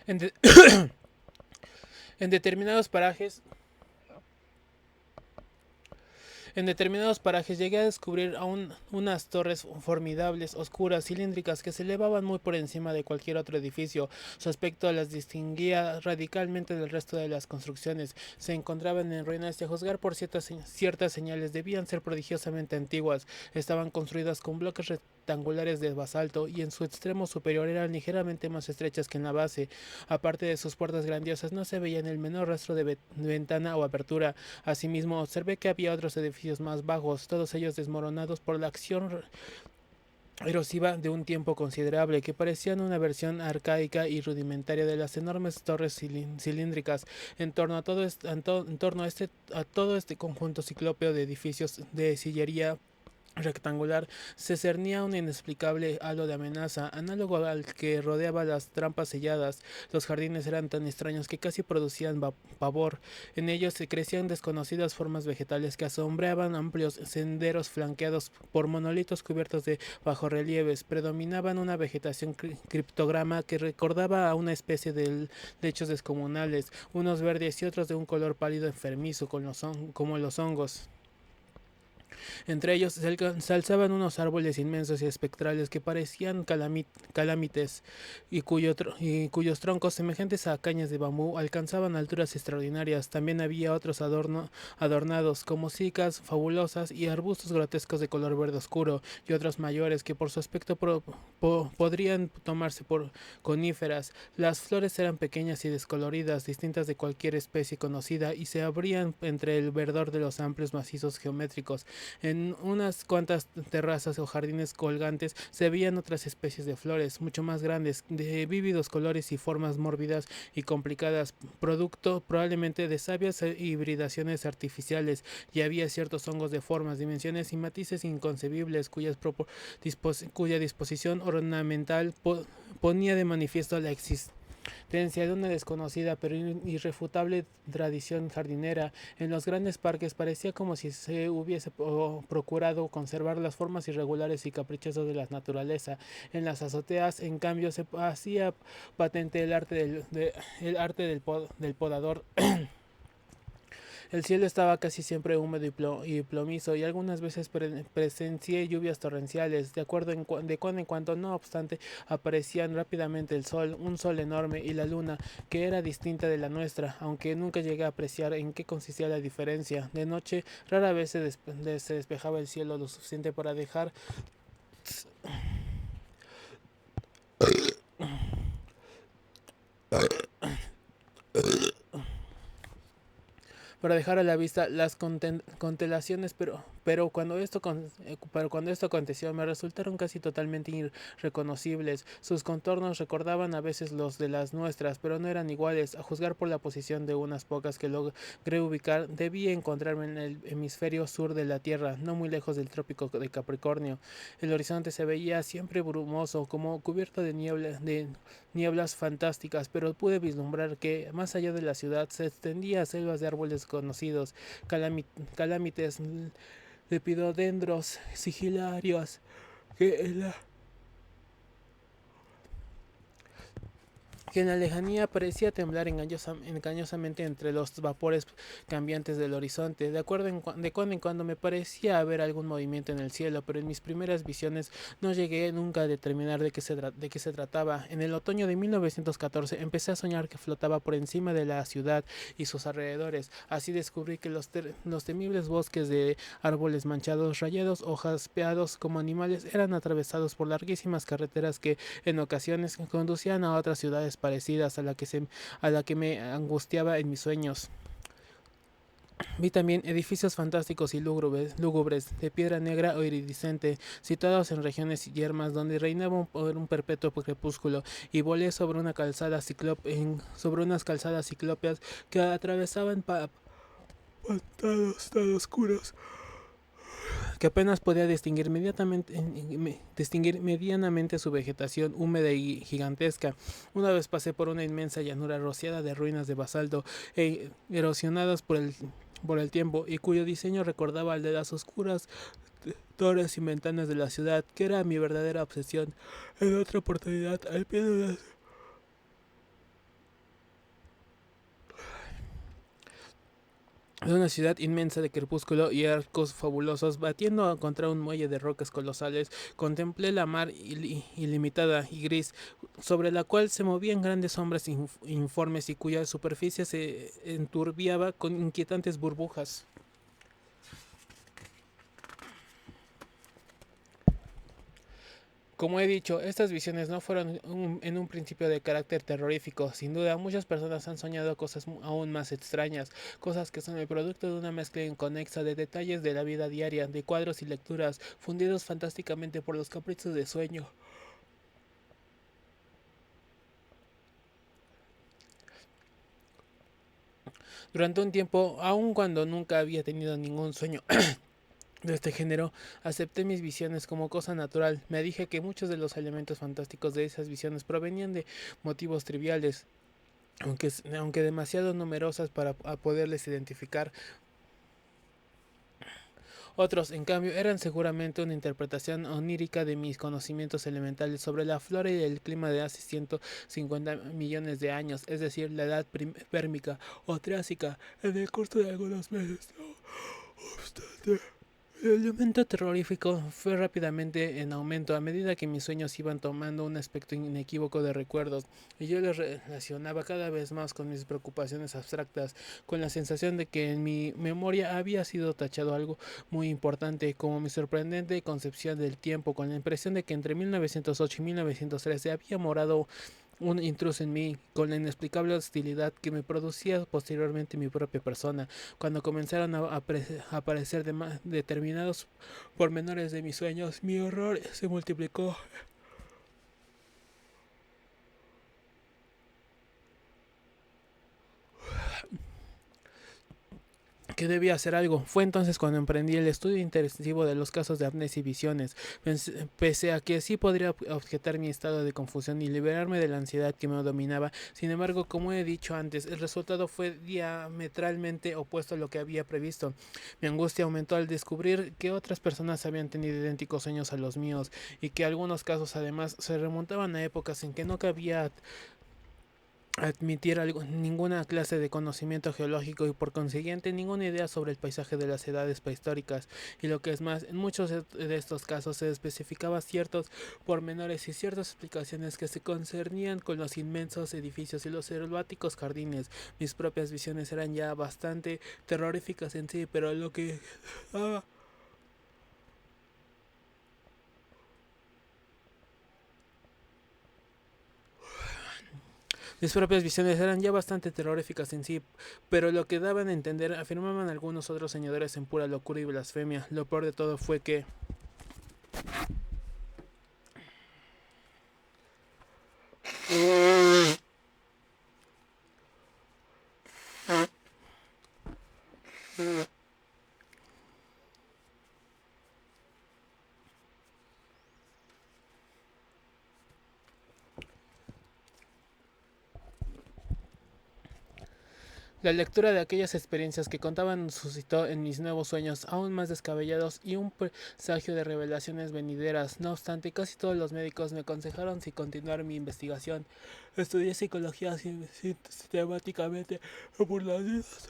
En, de- en determinados parajes En determinados parajes llegué a descubrir aún unas torres formidables, oscuras, cilíndricas, que se elevaban muy por encima de cualquier otro edificio. Su aspecto las distinguía radicalmente del resto de las construcciones. Se encontraban en ruinas y a juzgar por ciertas señales debían ser prodigiosamente antiguas. Estaban construidas con bloques rectangulares de basalto y en su extremo superior eran ligeramente más estrechas que en la base. Aparte de sus puertas grandiosas no se veía en el menor rastro de ventana o apertura. Asimismo, observé que había otros edificios más bajos, todos ellos desmoronados por la acción erosiva de un tiempo considerable, que parecían una versión arcaica y rudimentaria de las enormes torres cilíndricas. En torno a todo este conjunto ciclópeo de edificios de sillería rectangular se cernía un inexplicable halo de amenaza, análogo al que rodeaba las trampas selladas. Los jardines eran tan extraños que casi producían pavor. En ellos se crecían desconocidas formas vegetales que asombraban amplios senderos flanqueados por monolitos cubiertos de bajorrelieves. Predominaban una vegetación criptograma que recordaba a una especie de lechos descomunales, unos verdes y otros de un color pálido enfermizo como los hongos. Entre ellos se alzaban unos árboles inmensos y espectrales que parecían calamites y cuyos troncos, semejantes a cañas de bambú, alcanzaban alturas extraordinarias. También había otros adornados, como cicas fabulosas y arbustos grotescos de color verde oscuro, y otros mayores que por su aspecto podrían tomarse por coníferas. Las flores eran pequeñas y descoloridas, distintas de cualquier especie conocida, y se abrían entre el verdor de los amplios macizos geométricos. En unas cuantas terrazas o jardines colgantes se veían otras especies de flores, mucho más grandes, de vívidos colores y formas mórbidas y complicadas, producto probablemente de sabias hibridaciones artificiales, y había ciertos hongos de formas, dimensiones y matices inconcebibles cuya disposición ornamental ponía de manifiesto la existencia de una desconocida pero irrefutable tradición jardinera. En los grandes parques parecía como si se hubiese procurado conservar las formas irregulares y caprichosas de la naturaleza. En las azoteas, en cambio, se hacía patente el arte del podador. El cielo estaba casi siempre húmedo y plomizo, y algunas veces presencié lluvias torrenciales. De cuando en cuando, no obstante, aparecían rápidamente el sol, un sol enorme, y la luna, que era distinta de la nuestra, aunque nunca llegué a apreciar en qué consistía la diferencia. De noche, rara vez se despejaba el cielo lo suficiente para dejar a la vista las constelaciones, pero cuando esto aconteció me resultaron casi totalmente irreconocibles. Sus contornos recordaban a veces los de las nuestras, pero no eran iguales. A juzgar por la posición de unas pocas que logré ubicar, debía encontrarme en el hemisferio sur de la Tierra, no muy lejos del trópico de Capricornio. El horizonte se veía siempre brumoso, como cubierto de nieblas fantásticas, pero pude vislumbrar que, más allá de la ciudad, se extendía selvas de árboles conocidos, calamites, lepidodendros, sigilarios, que en la que en la lejanía parecía temblar engañosamente entre los vapores cambiantes del horizonte. De cuando en cuando me parecía haber algún movimiento en el cielo, pero en mis primeras visiones no llegué nunca a determinar de qué se trataba. En el otoño de 1914 empecé a soñar que flotaba por encima de la ciudad y sus alrededores. Así descubrí que los temibles bosques de árboles manchados, rayados o jaspeados como animales eran atravesados por larguísimas carreteras que en ocasiones conducían a otras ciudades parecidas a la que me angustiaba en mis sueños. Vi también edificios fantásticos y lúgubres, de piedra negra o iridiscente, situados en regiones yermas donde reinaba un perpetuo crepúsculo, y volé sobre unas calzadas ciclópeas que atravesaban pantanos tan oscuros que apenas podía distinguir medianamente su vegetación húmeda y gigantesca. Una vez pasé por una inmensa llanura rociada de ruinas de basalto erosionadas por el tiempo, y cuyo diseño recordaba al de las oscuras torres y ventanas de la ciudad, que era mi verdadera obsesión. En otra oportunidad, al pie de de una ciudad inmensa de crepúsculo y arcos fabulosos, batiendo contra un muelle de rocas colosales, contemplé la mar ilimitada y gris, sobre la cual se movían grandes sombras informes y cuya superficie se enturbiaba con inquietantes burbujas. Como he dicho, estas visiones no fueron en un principio de carácter terrorífico. Sin duda, muchas personas han soñado cosas aún más extrañas, cosas que son el producto de una mezcla inconexa de detalles de la vida diaria, de cuadros y lecturas, fundidos fantásticamente por los caprichos de sueño. Durante un tiempo, aun cuando nunca había tenido ningún sueño de este género, acepté mis visiones como cosa natural. Me dije que muchos de los elementos fantásticos de esas visiones provenían de motivos triviales, aunque demasiado numerosas para poderles identificar. Otros, en cambio, eran seguramente una interpretación onírica de mis conocimientos elementales sobre la flora y el clima de hace 150 millones de años, es decir, la edad pérmica o triásica, en el curso de algunos meses. No obstante, el elemento terrorífico fue rápidamente en aumento a medida que mis sueños iban tomando un aspecto inequívoco de recuerdos, y yo los relacionaba cada vez más con mis preocupaciones abstractas, con la sensación de que en mi memoria había sido tachado algo muy importante, como mi sorprendente concepción del tiempo, con la impresión de que entre 1908 y 1913 había morado un intruso en mí, con la inexplicable hostilidad que me producía posteriormente mi propia persona, cuando comenzaron a aparecer determinados pormenores de mis sueños. Mi horror se multiplicó. Que debía hacer algo. Fue entonces cuando emprendí el estudio intensivo de los casos de amnesia y visiones. Pese a que sí podría objetar mi estado de confusión y liberarme de la ansiedad que me dominaba, sin embargo, como he dicho antes, el resultado fue diametralmente opuesto a lo que había previsto. Mi angustia aumentó al descubrir que otras personas habían tenido idénticos sueños a los míos, y que algunos casos además se remontaban a épocas en que no cabía admitir ninguna clase de conocimiento geológico y por consiguiente ninguna idea sobre el paisaje de las edades prehistóricas, y lo que es más, en muchos de estos casos se especificaba ciertos pormenores y ciertas explicaciones que se concernían con los inmensos edificios y los selváticos jardines. Mis propias visiones eran ya bastante terroríficas en sí, pero lo que daba Mis propias visiones eran ya bastante terroríficas en sí, pero lo que daban a entender, afirmaban algunos otros soñadores, en pura locura y blasfemia. Lo peor de todo fue que la lectura de aquellas experiencias que contaban suscitó en mis nuevos sueños aún más descabellados y un presagio de revelaciones venideras. No obstante, casi todos los médicos me aconsejaron si continuar mi investigación. Estudié psicología sistemáticamente por las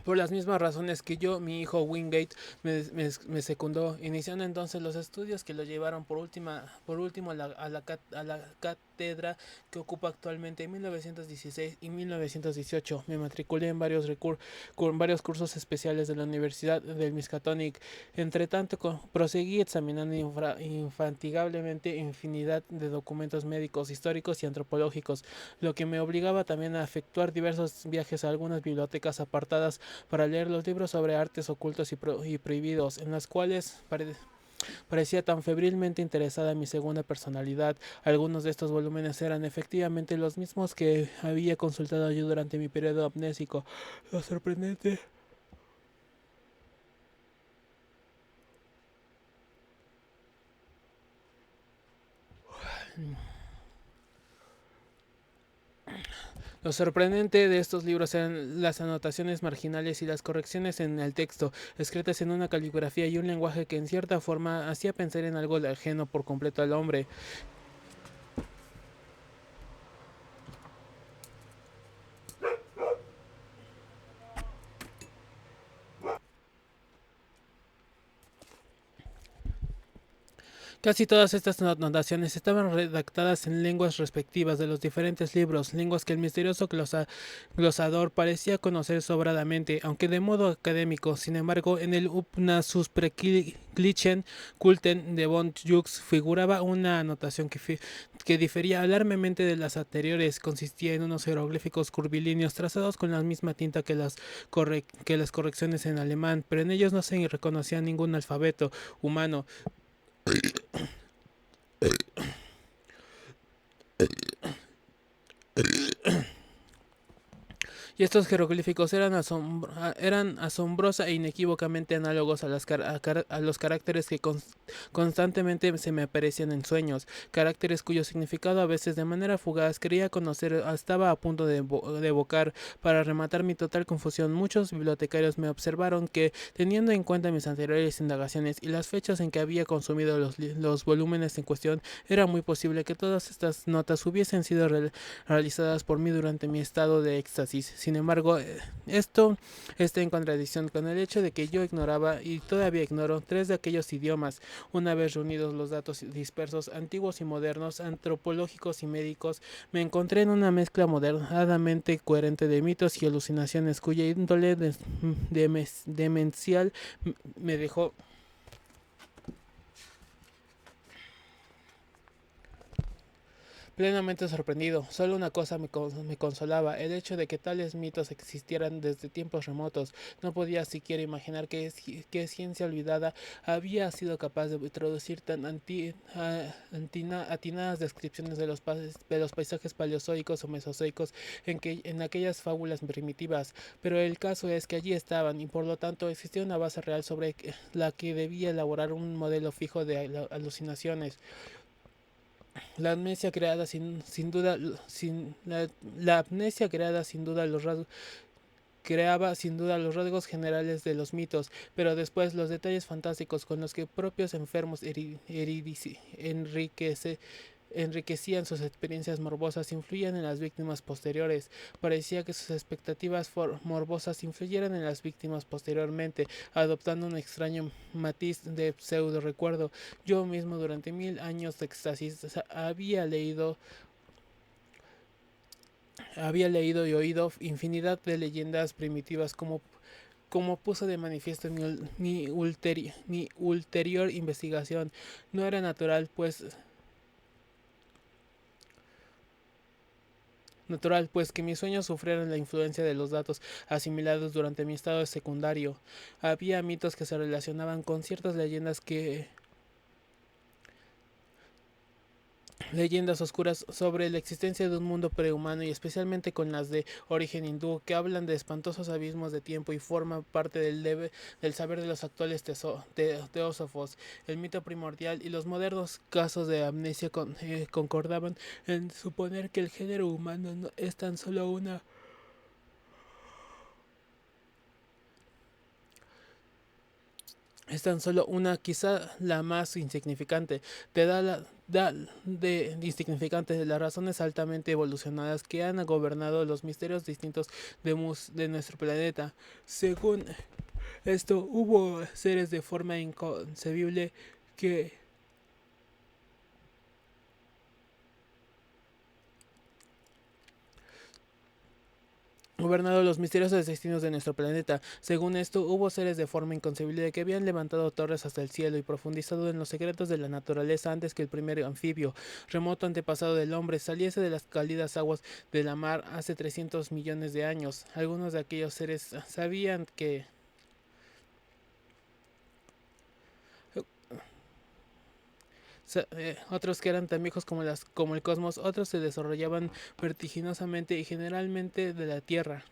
Por las mismas razones que yo, mi hijo Wingate me secundó, iniciando entonces los estudios que lo llevaron por último a la cátedra que ocupa actualmente. En 1916 y 1918 me matriculé en con varios cursos especiales de la Universidad del Miskatonic. Entre tanto, proseguí examinando infatigablemente infinidad de documentos médicos, históricos y antropológicos, lo que me obligaba también a efectuar diversos viajes a algunas bibliotecas apartadas para leer los libros sobre artes ocultos y prohibidos, en las cuales parecía tan febrilmente interesada en mi segunda personalidad. Algunos de estos volúmenes eran efectivamente los mismos que había consultado yo durante mi periodo amnésico. Lo sorprendente Lo sorprendente de estos libros eran las anotaciones marginales y las correcciones en el texto, escritas en una caligrafía y un lenguaje que en cierta forma hacía pensar en algo ajeno por completo al hombre. Casi todas estas notaciones estaban redactadas en lenguas respectivas de los diferentes libros, lenguas que el misterioso glosador parecía conocer sobradamente, aunque de modo académico. Sin embargo, en el Upnasuspreklichen Kulten de von Jux figuraba una anotación que difería alarmemente de las anteriores. Consistía en unos jeroglíficos curvilíneos trazados con la misma tinta que las correcciones en alemán, pero en ellos no se reconocía ningún alfabeto humano. Y estos jeroglíficos eran asombrosa e inequívocamente análogos a los caracteres que constantemente se me aparecían en sueños, caracteres cuyo significado a veces de manera fugaz creía conocer. Estaba a punto de evocar. Para rematar mi total confusión, muchos bibliotecarios me observaron que, teniendo en cuenta mis anteriores indagaciones y las fechas en que había consumido los volúmenes en cuestión, era muy posible que todas estas notas hubiesen sido realizadas por mí durante mi estado de éxtasis. Sin embargo, esto está en contradicción con el hecho de que yo ignoraba, y todavía ignoro, tres de aquellos idiomas. Una vez reunidos los datos dispersos, antiguos y modernos, antropológicos y médicos, me encontré en una mezcla moderadamente coherente de mitos y alucinaciones cuya índole demencial me dejó plenamente sorprendido. Solo una cosa me consolaba, el hecho de que tales mitos existieran desde tiempos remotos. No podía siquiera imaginar que ciencia olvidada había sido capaz de introducir tan atinadas descripciones de los paisajes paleozoicos o mesozoicos en aquellas fábulas primitivas. Pero el caso es que allí estaban, y por lo tanto existía una base real sobre la que debía elaborar un modelo fijo de alucinaciones. La amnesia creada sin duda, la amnesia creada sin duda creaba sin duda los rasgos generales de los mitos, pero después los detalles fantásticos con los que propios enfermos enriquecían sus experiencias morbosas influían en las víctimas posteriores. Parecía que sus expectativas morbosas influyeran en las víctimas posteriormente, adoptando un extraño matiz de pseudo recuerdo. Yo mismo durante 1000 años de éxtasis había leído y oído infinidad de leyendas primitivas como puso de manifiesto mi ulterior investigación. No era natural, pues que mis sueños sufrieran la influencia de los datos asimilados durante mi estado secundario. Había mitos que se relacionaban con ciertas leyendas oscuras sobre la existencia de un mundo prehumano, y especialmente con las de origen hindú, que hablan de espantosos abismos de tiempo y forman parte del saber de los actuales teósofos. El mito primordial y los modernos casos de amnesia concordaban en suponer que el género humano no es tan solo una, quizá la más insignificante, te de insignificante de las razones altamente evolucionadas que han gobernado los misterios distintos de nuestro planeta. Según esto, hubo seres de forma inconcebible que gobernado los misteriosos destinos de nuestro planeta. Según esto, hubo seres de forma inconcebible que habían levantado torres hasta el cielo y profundizado en los secretos de la naturaleza antes que el primer anfibio, remoto antepasado del hombre, saliese de las cálidas aguas de la mar hace 300 millones de años. Algunos de aquellos seres sabían que otros que eran tan viejos como el cosmos, otros se desarrollaban vertiginosamente y generalmente de la Tierra.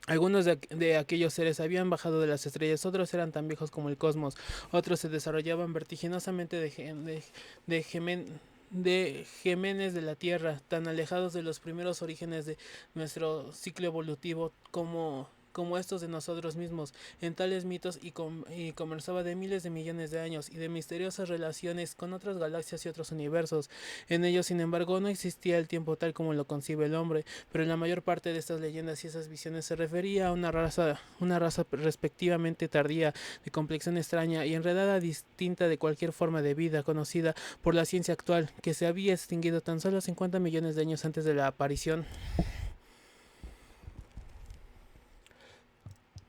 Algunos de aquellos seres habían bajado de las estrellas, otros eran tan viejos como el cosmos, otros se desarrollaban vertiginosamente de gémenes de la Tierra, tan alejados de los primeros orígenes de nuestro ciclo evolutivo como como estos de nosotros mismos, en tales mitos y conversaba de miles de millones de años y de misteriosas relaciones con otras galaxias y otros universos. En ellos, sin embargo, no existía el tiempo tal como lo concibe el hombre, pero en la mayor parte de estas leyendas y esas visiones se refería a una raza respectivamente tardía, de complexión extraña y enredada, distinta de cualquier forma de vida conocida por la ciencia actual, que se había extinguido tan solo 50 millones de años antes de la aparición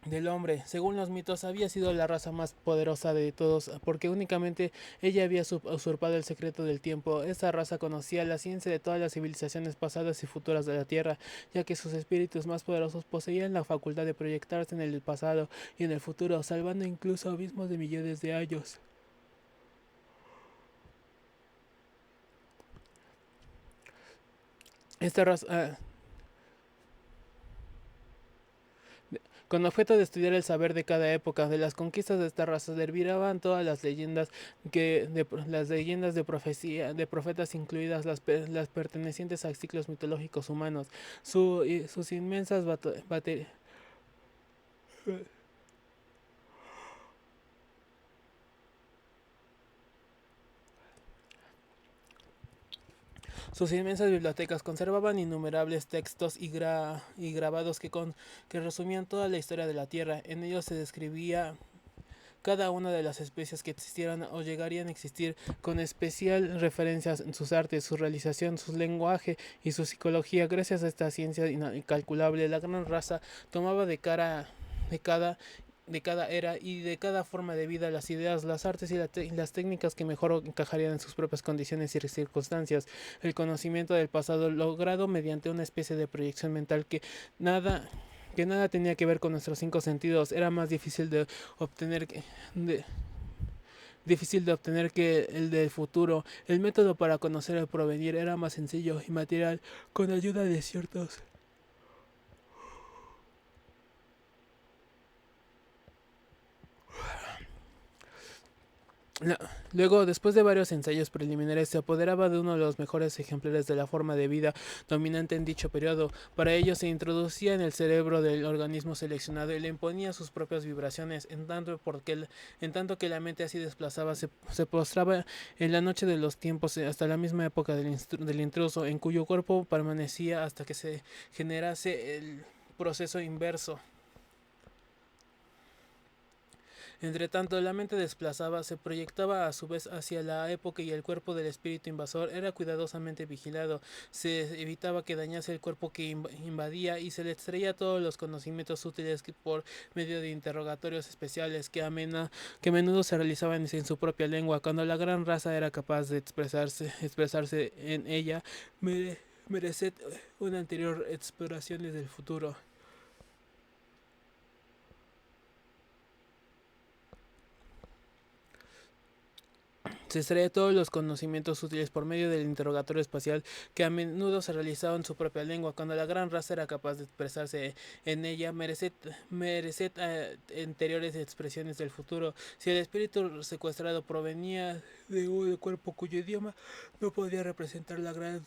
del hombre. Según los mitos, había sido la raza más poderosa de todos, porque únicamente ella había usurpado el secreto del tiempo. Esta raza conocía la ciencia de todas las civilizaciones pasadas y futuras de la Tierra, ya que sus espíritus más poderosos poseían la facultad de proyectarse en el pasado y en el futuro, salvando incluso abismos de millones de años. Esta raza, con objeto de estudiar el saber de cada época, de las conquistas de esta raza derivaban todas las leyendas las leyendas de profecía, de profetas, incluidas las pertenecientes a ciclos mitológicos humanos. Sus inmensas baterías Sus inmensas bibliotecas conservaban innumerables textos y grabados que resumían toda la historia de la Tierra. En ellos se describía cada una de las especies que existieran o llegarían a existir, con especial referencia en sus artes, su realización, su lenguaje y su psicología. Gracias a esta ciencia incalculable, la gran raza tomaba de cada de cada era y de cada forma de vida las ideas, las artes y las técnicas que mejor encajarían en sus propias condiciones y circunstancias. El conocimiento del pasado logrado mediante una especie de proyección mental nada que nada tenía que ver con nuestros cinco sentidos, era más obtener que, de, difícil de obtener que el del futuro. El método para conocer el porvenir era más sencillo y material, con ayuda de ciertos No, Luego, después de varios ensayos preliminares, se apoderaba de uno de los mejores ejemplares de la forma de vida dominante en dicho periodo. Para ello se introducía en el cerebro del organismo seleccionado y le imponía sus propias vibraciones, en tanto que la mente así desplazaba, se postraba en la noche de los tiempos hasta la misma época del intruso, en cuyo cuerpo permanecía hasta que se generase el proceso inverso. Entre tanto, la mente desplazaba, se proyectaba a su vez hacia la época y el cuerpo del espíritu invasor era cuidadosamente vigilado. Se evitaba que dañase el cuerpo que invadía y se le extraía todos los conocimientos útiles por medio de interrogatorios especiales que a menudo se realizaban en su propia lengua. Cuando la gran raza era capaz de expresarse en ella, mereced una anterior exploración desde el futuro. Se extraía todos los conocimientos útiles por medio del interrogatorio espacial que a menudo se realizaba en su propia lengua. Cuando la gran raza era capaz de expresarse en ella, mereced anteriores expresiones del futuro. Si el espíritu secuestrado provenía de un cuerpo cuyo idioma no podía representar la gran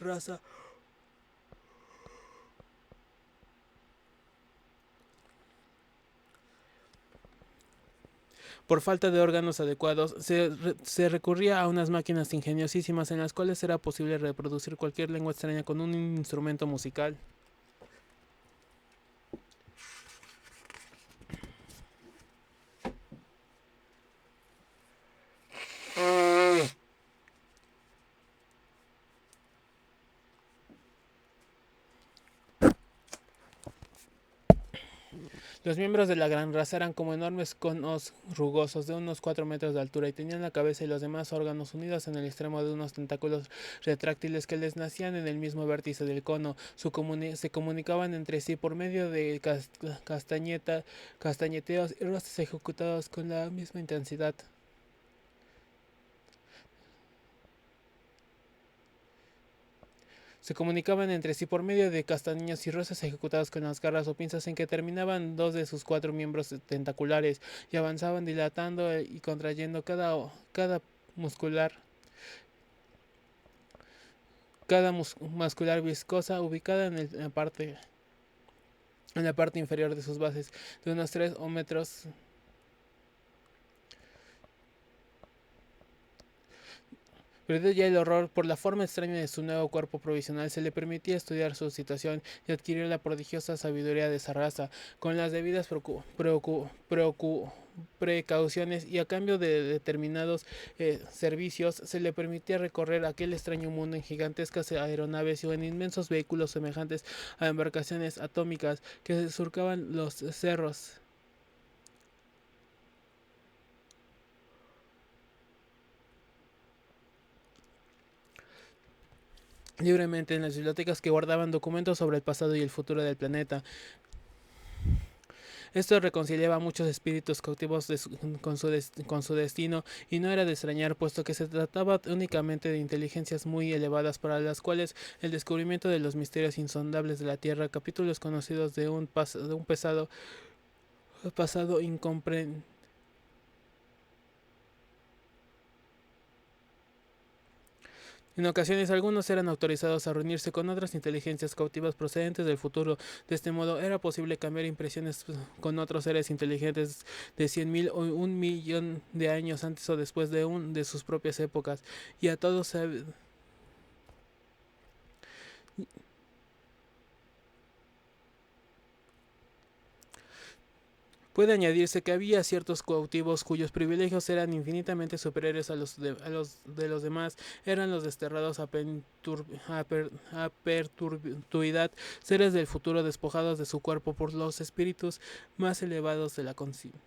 raza, por falta de órganos adecuados, se recurría a unas máquinas ingeniosísimas en las cuales era posible reproducir cualquier lengua extraña con un instrumento musical. Los miembros de la gran raza eran como enormes conos rugosos de unos 4 metros de altura y tenían la cabeza y los demás órganos unidos en el extremo de unos tentáculos retráctiles que les nacían en el mismo vértice del cono. Se comunicaban entre sí por medio de castañeteos y rostros ejecutados con la misma intensidad. Se comunicaban entre sí por medio de castaños y rosas ejecutadas con las garras o pinzas en que terminaban dos de sus 4 miembros tentaculares y avanzaban dilatando y contrayendo cada muscular muscular viscosa ubicada en la parte en la parte inferior de sus bases, de unos 3 o metros. Perdido ya el horror por la forma extraña de su nuevo cuerpo provisional, se le permitía estudiar su situación y adquirir la prodigiosa sabiduría de esa raza, con las debidas precauciones, y a cambio de determinados servicios se le permitía recorrer aquel extraño mundo en gigantescas aeronaves o en inmensos vehículos semejantes a embarcaciones atómicas que surcaban los cerros libremente en las bibliotecas que guardaban documentos sobre el pasado y el futuro del planeta. Esto reconciliaba a muchos espíritus cautivos con su destino, y no era de extrañar, puesto que se trataba únicamente de inteligencias muy elevadas para las cuales el descubrimiento de los misterios insondables de la Tierra, capítulos conocidos de un pasado incomprendido. En ocasiones algunos eran autorizados a reunirse con otras inteligencias cautivas procedentes del futuro. De este modo era posible cambiar impresiones con otros seres inteligentes de 100.000 o 1 millón de años antes o después de sus propias épocas. Y a todos se puede añadirse que había ciertos cautivos cuyos privilegios eran infinitamente superiores a los de los demás. Eran los desterrados a perpetuidad, seres del futuro despojados de su cuerpo por los espíritus más elevados de la conciencia.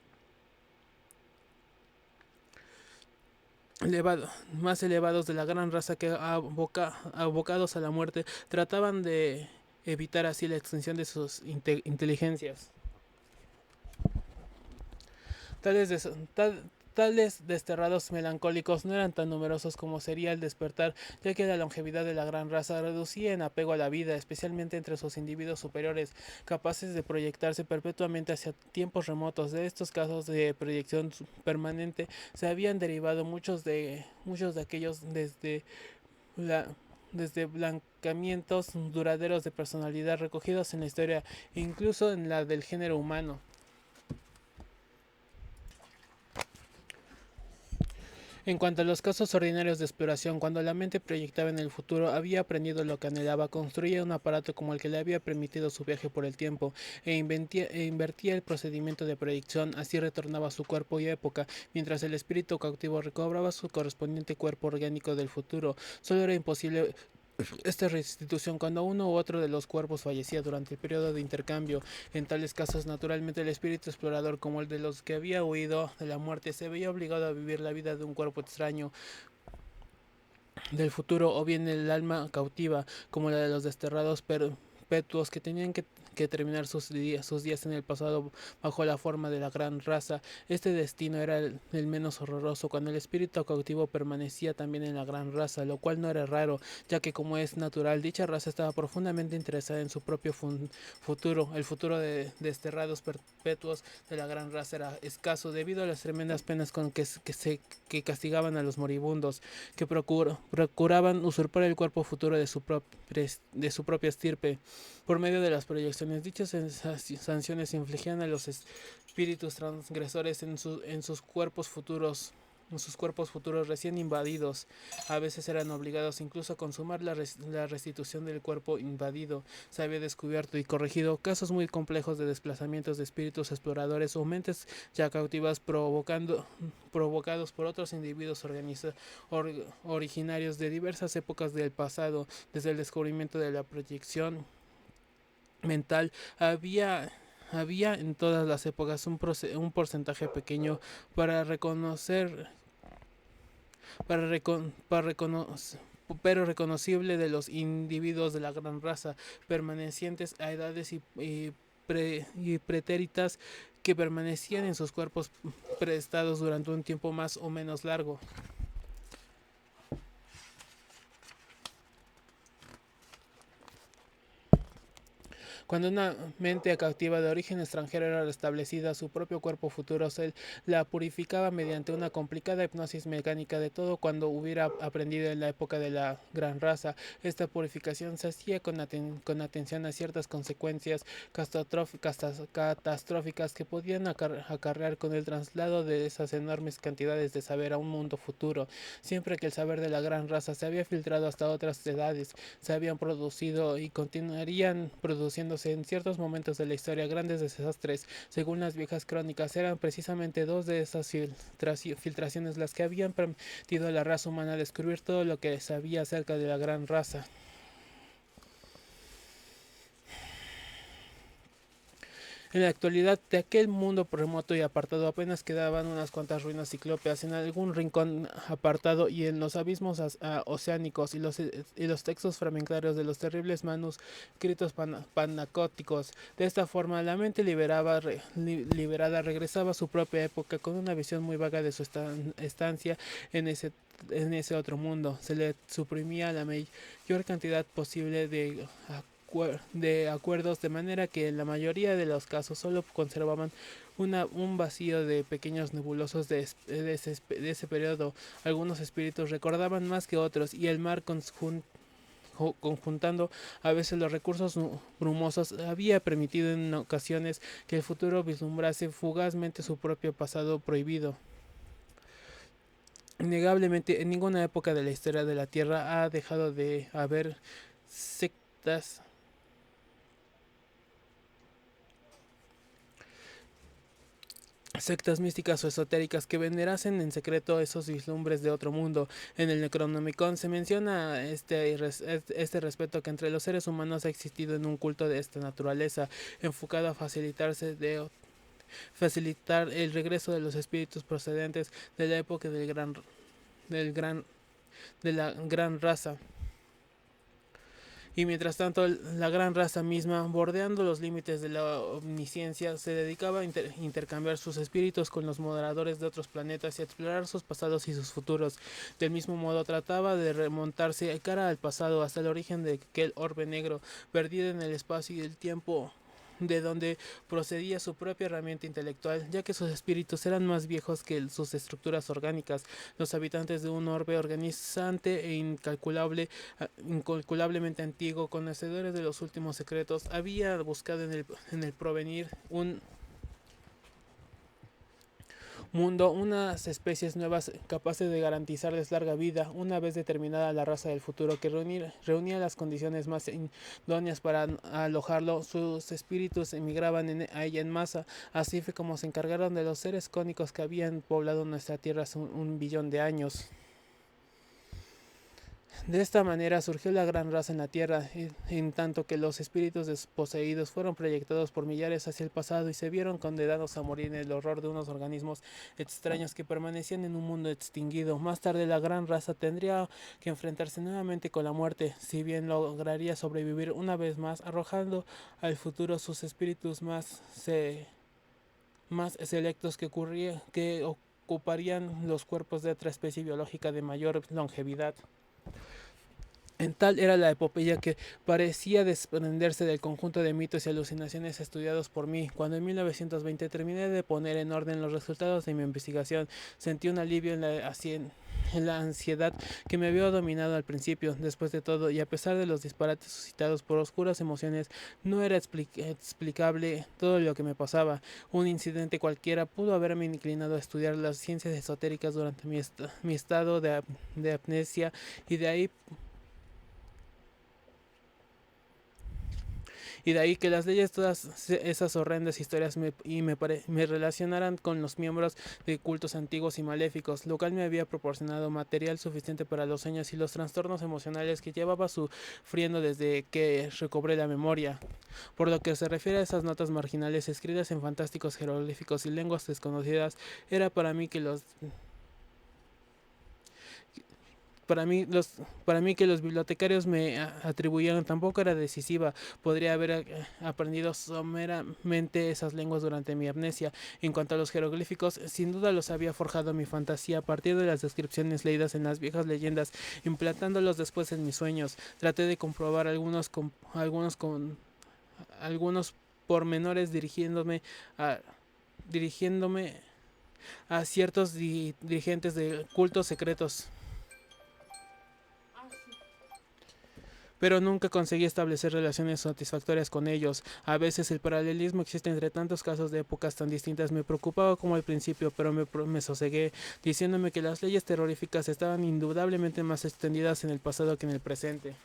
Más elevados de la gran raza que abocados a la muerte trataban de evitar así la extinción de sus inteligencias. Tales, des- tal- Tales desterrados melancólicos no eran tan numerosos como sería el despertar, ya que la longevidad de la gran raza reducía en apego a la vida, especialmente entre sus individuos superiores, capaces de proyectarse perpetuamente hacia tiempos remotos. De estos casos de proyección permanente se habían derivado muchos de aquellos la, desde blancamientos duraderos de personalidad recogidos en la historia, incluso en la del género humano. En cuanto a los casos ordinarios de exploración, cuando la mente proyectaba en el futuro, había aprendido lo que anhelaba, construía un aparato como el que le había permitido su viaje por el tiempo, invertía el procedimiento de proyección, así retornaba a su cuerpo y época, mientras el espíritu cautivo recobraba su correspondiente cuerpo orgánico del futuro. Solo era imposible esta restitución cuando uno u otro de los cuerpos fallecía durante el periodo de intercambio. En tales casos, naturalmente, el espíritu explorador, como el de los que había huido de la muerte, se veía obligado a vivir la vida de un cuerpo extraño del futuro, o bien el alma cautiva, como la de los desterrados perpetuos que tenían que terminar sus días en el pasado bajo la forma de la gran raza. Este destino era el menos horroroso cuando el espíritu cautivo permanecía también en la gran raza, lo cual no era raro, ya que, como es natural, dicha raza estaba profundamente interesada en su propio futuro. El futuro de desterrados perpetuos de la gran raza era escaso debido a las tremendas penas con que castigaban a los moribundos, que procuraban usurpar el cuerpo futuro de su propia estirpe. Por medio de las proyecciones, dichas sanciones se infligían a los espíritus transgresores en sus cuerpos futuros recién invadidos. A veces eran obligados incluso a consumar la restitución del cuerpo invadido. Se había descubierto y corregido casos muy complejos de desplazamientos de espíritus exploradores o mentes ya cautivas provocados por otros individuos originarios de diversas épocas del pasado. Desde el descubrimiento de la proyección mental había en todas las épocas un porcentaje pequeño para reconocer para reconocer pero reconocible de los individuos de la gran raza permanecientes a edades y pretéritas, que permanecían en sus cuerpos prestados durante un tiempo más o menos largo. Cuando una mente cautiva de origen extranjero era restablecida, su propio cuerpo futuro se la purificaba mediante una complicada hipnosis mecánica de todo cuando hubiera aprendido en la época de la gran raza. Esta purificación se hacía con atención a ciertas consecuencias catastróficas que podían acarrear con el traslado de esas enormes cantidades de saber a un mundo futuro. Siempre que el saber de la gran raza se había filtrado hasta otras edades, se habían producido y continuarían produciéndose en ciertos momentos de la historia grandes desastres. Según las viejas crónicas, eran precisamente dos de esas filtraciones las que habían permitido a la raza humana descubrir todo lo que sabía acerca de la gran raza. En la actualidad, de aquel mundo remoto y apartado apenas quedaban unas cuantas ruinas ciclópeas en algún rincón apartado, y en los abismos oceánicos y los textos fragmentarios de los terribles manuscritos panacóticos. De esta forma, la mente liberada regresaba a su propia época con una visión muy vaga de su estancia en ese otro mundo. Se le suprimía la mayor cantidad posible de acuerdos, de manera que en la mayoría de los casos solo conservaban un vacío de pequeños nebulosos de ese periodo. Algunos espíritus recordaban más que otros, y el mar conjuntando a veces los recursos brumosos había permitido en ocasiones que el futuro vislumbrase fugazmente su propio pasado prohibido. Innegablemente, en ninguna época de la historia de la Tierra ha dejado de haber sectas místicas o esotéricas que venerasen en secreto esos vislumbres de otro mundo. En el Necronomicon se menciona este respeto que entre los seres humanos ha existido en un culto de esta naturaleza, enfocado a facilitar el regreso de los espíritus procedentes de la época del gran, de la gran raza. Y mientras tanto, la gran raza misma, bordeando los límites de la omnisciencia, se dedicaba a intercambiar sus espíritus con los moderadores de otros planetas y a explorar sus pasados y sus futuros. Del mismo modo, trataba de remontarse cara al pasado, hasta el origen de aquel orbe negro, perdido en el espacio y el tiempo, de donde procedía su propia herramienta intelectual, ya que sus espíritus eran más viejos que sus estructuras orgánicas. Los habitantes de un orbe organizante e incalculablemente antiguo, conocedores de los últimos secretos, había buscado en el provenir un mundo unas especies nuevas capaces de garantizarles larga vida, una vez determinada la raza del futuro, que reunía las condiciones más idóneas para alojarlo. Sus espíritus emigraban a ella en masa. Así fue como se encargaron de los seres cónicos que habían poblado nuestra tierra hace un billón de años. De esta manera surgió la gran raza en la Tierra, en tanto que los espíritus desposeídos fueron proyectados por millares hacia el pasado y se vieron condenados a morir en el horror de unos organismos extraños que permanecían en un mundo extinguido. Más tarde la gran raza tendría que enfrentarse nuevamente con la muerte, si bien lograría sobrevivir una vez más, arrojando al futuro sus espíritus más selectos que ocuparían los cuerpos de otra especie biológica de mayor longevidad. En tal era la epopeya que parecía desprenderse del conjunto de mitos y alucinaciones estudiados por mí. Cuando en 1920 terminé de poner en orden los resultados de mi investigación, sentí un alivio en la ansiedad que me había dominado al principio. Después de todo, y a pesar de los disparates suscitados por oscuras emociones, no era explicable todo lo que me pasaba. Un incidente cualquiera pudo haberme inclinado a estudiar las ciencias esotéricas durante mi estado de amnesia, y de ahí que las leyes, todas esas horrendas historias me relacionaran con los miembros de cultos antiguos y maléficos, lo cual me había proporcionado material suficiente para los sueños y los trastornos emocionales que llevaba sufriendo desde que recobré la memoria. Por lo que se refiere a esas notas marginales escritas en fantásticos jeroglíficos y lenguas desconocidas, era para mí que los bibliotecarios me atribuyeron tampoco era decisiva. Podría haber aprendido someramente esas lenguas durante mi amnesia. En cuanto a los jeroglíficos, sin duda los había forjado mi fantasía a partir de las descripciones leídas en las viejas leyendas, implantándolos después en mis sueños. Traté de comprobar algunos con algunos pormenores a, dirigiéndome a ciertos dirigentes de cultos secretos, pero nunca conseguí establecer relaciones satisfactorias con ellos. A veces el paralelismo existe entre tantos casos de épocas tan distintas. Me preocupaba como al principio, pero me sosegué, diciéndome que las leyes terroríficas estaban indudablemente más extendidas en el pasado que en el presente.